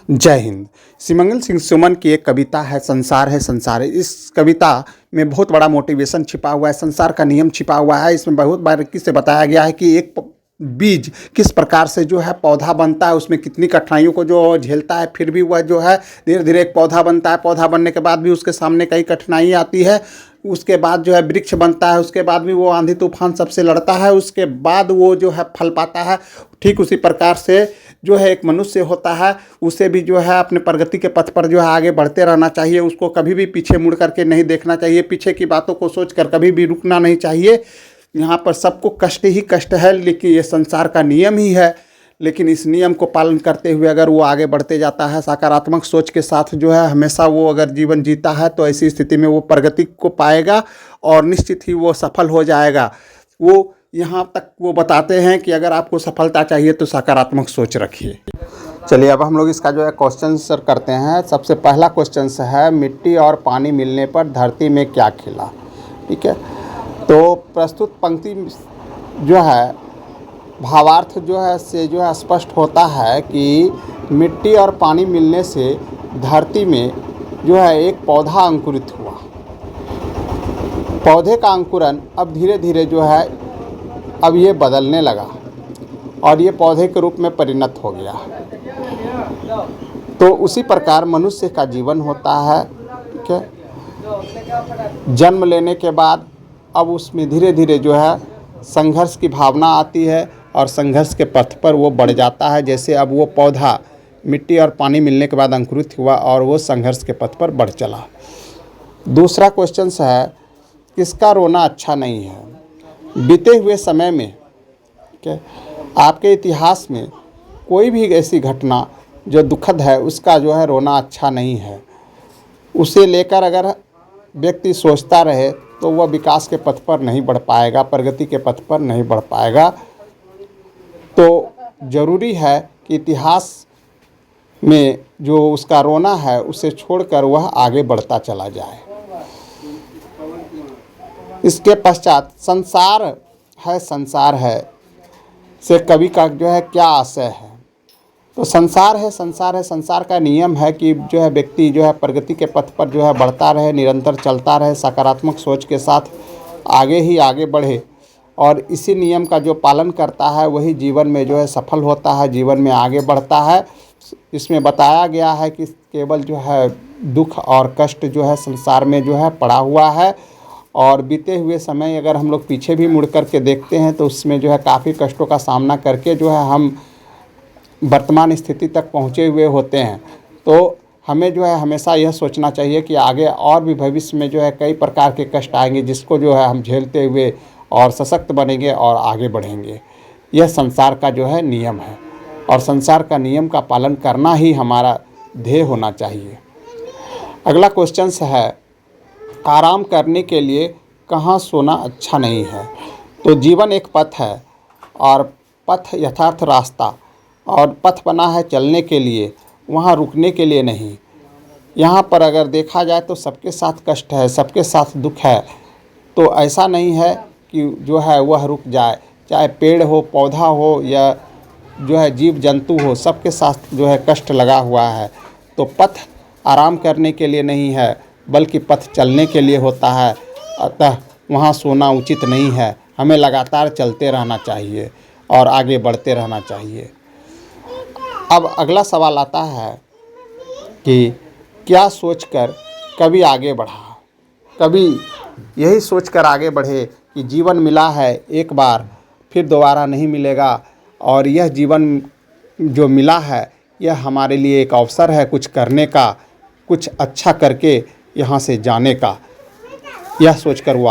जय हिंद। सिमंगल सिंह सुमन की एक कविता है संसार है संसार है। इस कविता में बहुत बड़ा मोटिवेशन छिपा हुआ है, संसार का नियम छिपा हुआ है। इसमें बहुत बारीकी से बताया गया है कि एक बीज किस प्रकार से जो है पौधा बनता है, उसमें कितनी कठिनाइयों को जो झेलता है, फिर भी वह जो है धीरे धीरे एक पौधा बनता है। पौधा बनने के बाद भी उसके सामने कई कठिनाई आती है। उसके बाद जो है वृक्ष बनता है, उसके बाद भी वो आंधी तूफान सबसे लड़ता है, उसके बाद वो जो है फल पाता है। ठीक उसी प्रकार से जो है एक मनुष्य होता है, उसे भी जो है अपने प्रगति के पथ पर जो है आगे बढ़ते रहना चाहिए। उसको कभी भी पीछे मुड़ करके नहीं देखना चाहिए, पीछे की बातों को सोचकर कभी भी रुकना नहीं चाहिए। यहाँ पर सबको कष्ट ही कष्ट है, लेकिन ये संसार का नियम ही है। लेकिन इस नियम को पालन करते हुए अगर वो आगे बढ़ते जाता है, सकारात्मक सोच के साथ जो है हमेशा वो अगर जीवन जीता है, तो ऐसी स्थिति में वो प्रगति को पाएगा और निश्चित ही वो सफल हो जाएगा। वो यहाँ तक वो बताते हैं कि अगर आपको सफलता चाहिए तो सकारात्मक सोच रखिए। चलिए अब हम लोग इसका जो है क्वेश्चन आंसर करते हैं। सबसे पहला क्वेश्चन है, मिट्टी और पानी मिलने पर धरती में क्या खिला। ठीक है, तो प्रस्तुत पंक्ति जो है भावार्थ जो है से जो है स्पष्ट होता है कि मिट्टी और पानी मिलने से धरती में जो है एक पौधा अंकुरित हुआ। पौधे का अंकुरन अब धीरे धीरे जो है अब ये बदलने लगा और ये पौधे के रूप में परिणत हो गया। तो उसी प्रकार मनुष्य का जीवन होता है। ठीक है, जन्म लेने के बाद अब उसमें धीरे धीरे जो है संघर्ष की भावना आती है और संघर्ष के पथ पर वो बढ़ जाता है। जैसे अब वो पौधा मिट्टी और पानी मिलने के बाद अंकुरित हुआ और वो संघर्ष के पथ पर बढ़ चला। दूसरा क्वेश्चन है, किसका रोना अच्छा नहीं है। बीते हुए समय में क्या आपके इतिहास में कोई भी ऐसी घटना जो दुखद है, उसका जो है रोना अच्छा नहीं है। उसे लेकर अगर व्यक्ति सोचता रहे तो वह विकास के पथ पर नहीं बढ़ पाएगा, प्रगति के पथ पर नहीं बढ़ पाएगा। तो ज़रूरी है कि इतिहास में जो उसका रोना है उसे छोड़कर वह आगे बढ़ता चला जाए। इसके पश्चात संसार है से कवि का जो है क्या आशय है। तो संसार है संसार का नियम है कि जो है व्यक्ति जो है प्रगति के पथ पर जो है बढ़ता रहे, निरंतर चलता रहे, सकारात्मक सोच के साथ आगे ही आगे बढ़े और इसी नियम का जो पालन करता है वही जीवन में जो है सफल होता है, जीवन में आगे बढ़ता है। इसमें बताया गया है कि केवल जो है दुख और कष्ट जो है संसार में जो है पड़ा हुआ है और बीते हुए समय अगर हम लोग पीछे भी मुड़ कर के देखते हैं तो उसमें जो है काफ़ी कष्टों का सामना करके जो है हम वर्तमान स्थिति तक पहुँचे हुए होते हैं। तो हमें जो है हमेशा यह सोचना चाहिए कि आगे और भी भविष्य में जो है कई प्रकार के कष्ट आएंगे, जिसको जो है हम झेलते हुए और सशक्त बनेंगे और आगे बढ़ेंगे। यह संसार का जो है नियम है और संसार का नियम का पालन करना ही हमारा ध्येय होना चाहिए। अगला क्वेश्चन है, आराम करने के लिए कहाँ सोना अच्छा नहीं है। तो जीवन एक पथ है और पथ यथार्थ रास्ता और पथ बना है चलने के लिए, वहाँ रुकने के लिए नहीं। यहाँ पर अगर देखा जाए तो सबके साथ कष्ट है, सबके साथ दुख है। तो ऐसा नहीं है कि जो है वह रुक जाए, चाहे पेड़ हो, पौधा हो या जो है जीव जंतु हो, सबके साथ जो है कष्ट लगा हुआ है। तो पथ आराम करने के लिए नहीं है बल्कि पथ चलने के लिए होता है। अतः वहाँ सोना उचित नहीं है, हमें लगातार चलते रहना चाहिए और आगे बढ़ते रहना चाहिए। अब अगला सवाल आता है कि क्या सोचकर कभी आगे बढ़ा। कभी यही सोचकर आगे बढ़े कि जीवन मिला है एक बार, फिर दोबारा नहीं मिलेगा और यह जीवन जो मिला है यह हमारे लिए एक अवसर है कुछ करने का, कुछ अच्छा करके यहाँ से जाने का। यह सोचकर वो